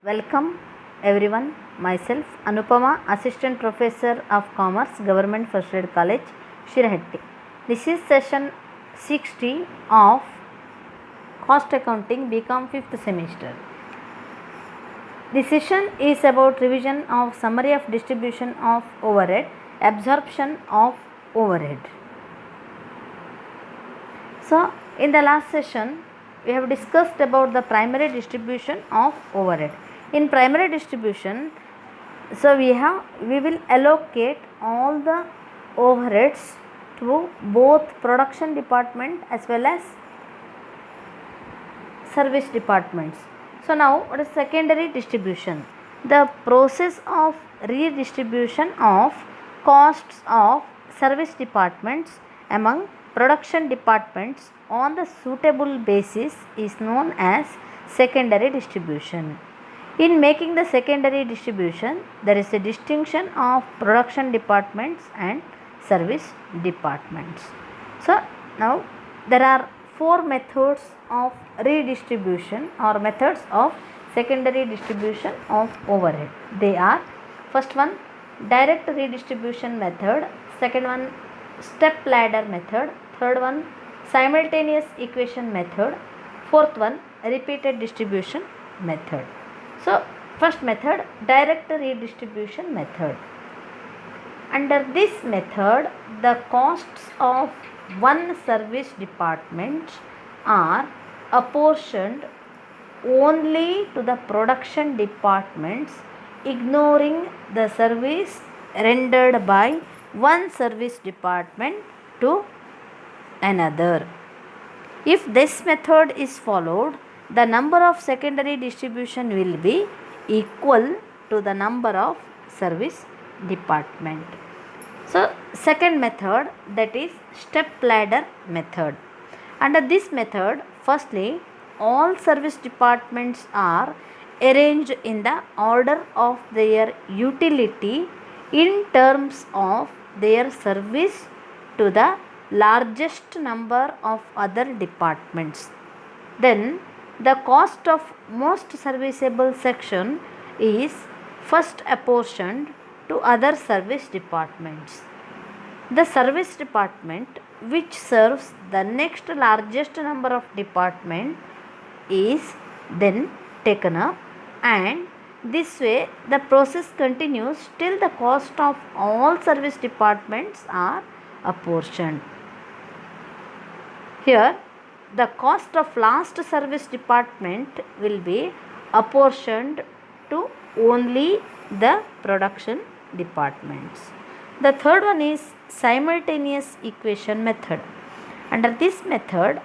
Welcome everyone. Myself Anupama, Assistant Professor of Commerce, Government First Aid College, Shirahatti. This is session 60 of Cost Accounting BCom 5th semester. This session is about revision of summary of distribution of overhead, absorption of overhead. So, in the last session, we have discussed about the primary distribution of overhead. In primary distribution, we will allocate all the overheads to both production department as well as service departments. So now what is secondary distribution? The process of redistribution of costs of service departments among production departments on the suitable basis is known as secondary distribution. In making the secondary distribution, there is a distinction of production departments and service departments. So now there are four methods of redistribution or methods of secondary distribution of overhead. They are: first one, direct redistribution method; second one, step ladder method; third one, simultaneous equation method; fourth one, repeated distribution method. So first method, direct redistribution method. Under this method, the costs of one service department are apportioned only to the production departments, ignoring the service rendered by one service department to another. If this method is followed, the number of secondary distribution will be equal to the number of service department. So second method, that is step ladder method. Under this method, firstly, all service departments are arranged in the order of their utility in terms of their service to the largest number of other departments. Then the cost of most serviceable section is first apportioned to other service departments. The service department which serves the next largest number of department is then taken up, and this way the process continues till the cost of all service departments are apportioned. Here the cost of last service department will be apportioned to only the production departments. The third one is simultaneous equation method. Under this method,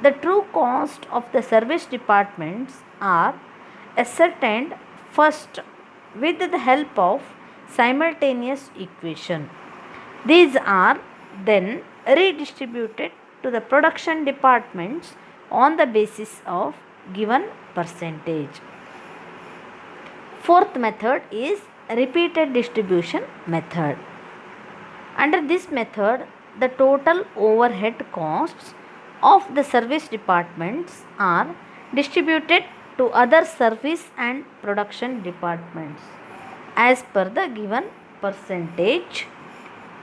the true cost of the service departments are ascertained first with the help of simultaneous equation. These are then redistributed to the production departments on the basis of given percentage. Fourth method is repeated distribution method. Under this method, the total overhead costs of the service departments are distributed to other service and production departments as per the given percentage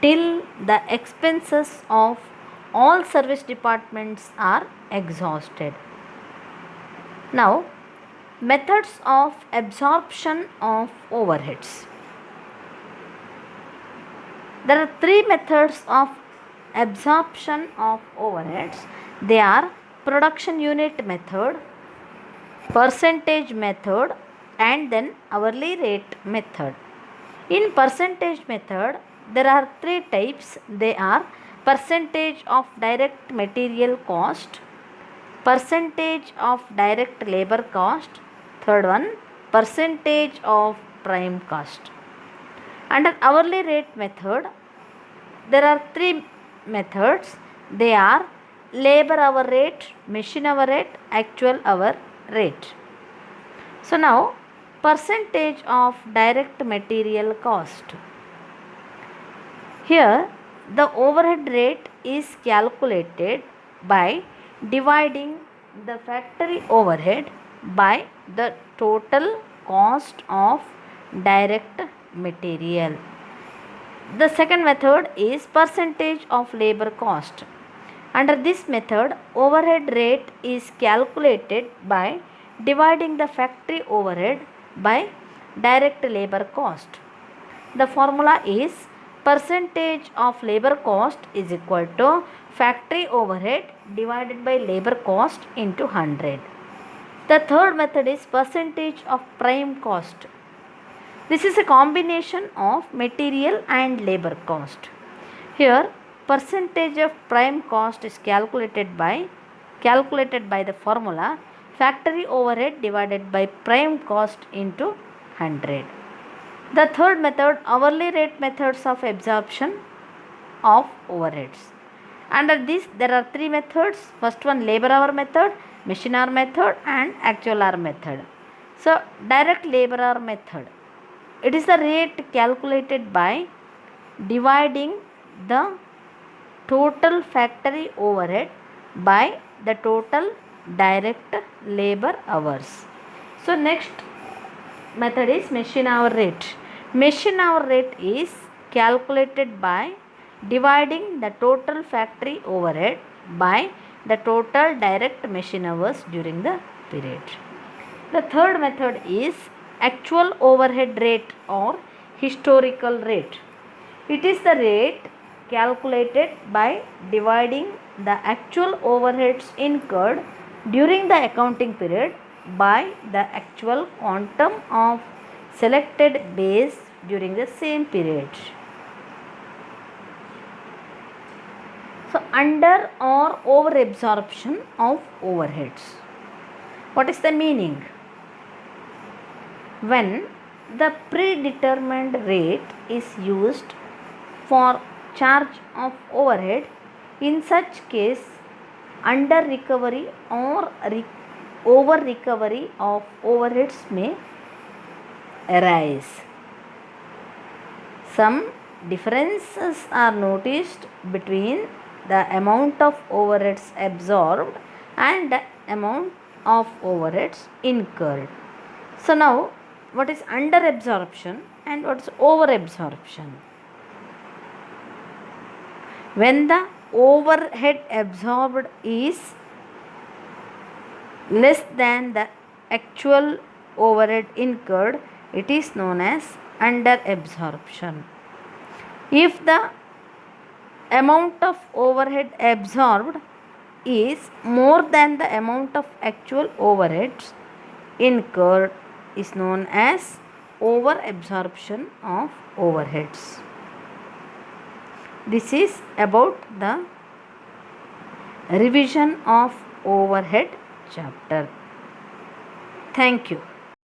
till the expenses of all service departments are exhausted. Now, methods of absorption of overheads. There are three methods of absorption of overheads. They are production unit method, percentage method, and then hourly rate method. In percentage method, there are three types. They are percentage of direct material cost, percentage of direct labor cost, third one, percentage of prime cost. Under hourly rate method, there are three methods. They are labor hour rate, machine hour rate, actual hour rate. So now, percentage of direct material cost. Here the overhead rate is calculated by dividing the factory overhead by the total cost of direct material. The second method is percentage of labor cost. Under this method, overhead rate is calculated by dividing the factory overhead by direct labor cost. The formula is percentage of labor cost is equal to factory overhead divided by labor cost into 100. The third method is percentage of prime cost. This is a combination of material and labor cost. Here, percentage of prime cost is calculated by the formula factory overhead divided by prime cost into 100. The third method, hourly rate methods of absorption of overheads. Under this, there are three methods. First one, labor hour method, machine hour method, and actual hour method. So, direct labor hour method. It is the rate calculated by dividing the total factory overhead by the total direct labor hours. So, next method is machine hour rate. Machine hour rate is calculated by dividing the total factory overhead by the total direct machine hours during the period. The third method is actual overhead rate or historical rate. It is the rate calculated by dividing the actual overheads incurred during the accounting period by the actual quantum of selected base during the same period. So, under or over absorption of overheads. What is the meaning? When the predetermined rate is used for charge of overhead, in such case under recovery or over recovery of overheads may arise. Some differences are noticed between the amount of overheads absorbed and the amount of overheads incurred. So now, what is under absorption and what is over absorption? When the overhead absorbed is less than the actual overhead incurred, it is known as under absorption. If the amount of overhead absorbed is more than the amount of actual overheads incurred, is known as over absorption of overheads. This is about the revision of overhead chapter. Thank you.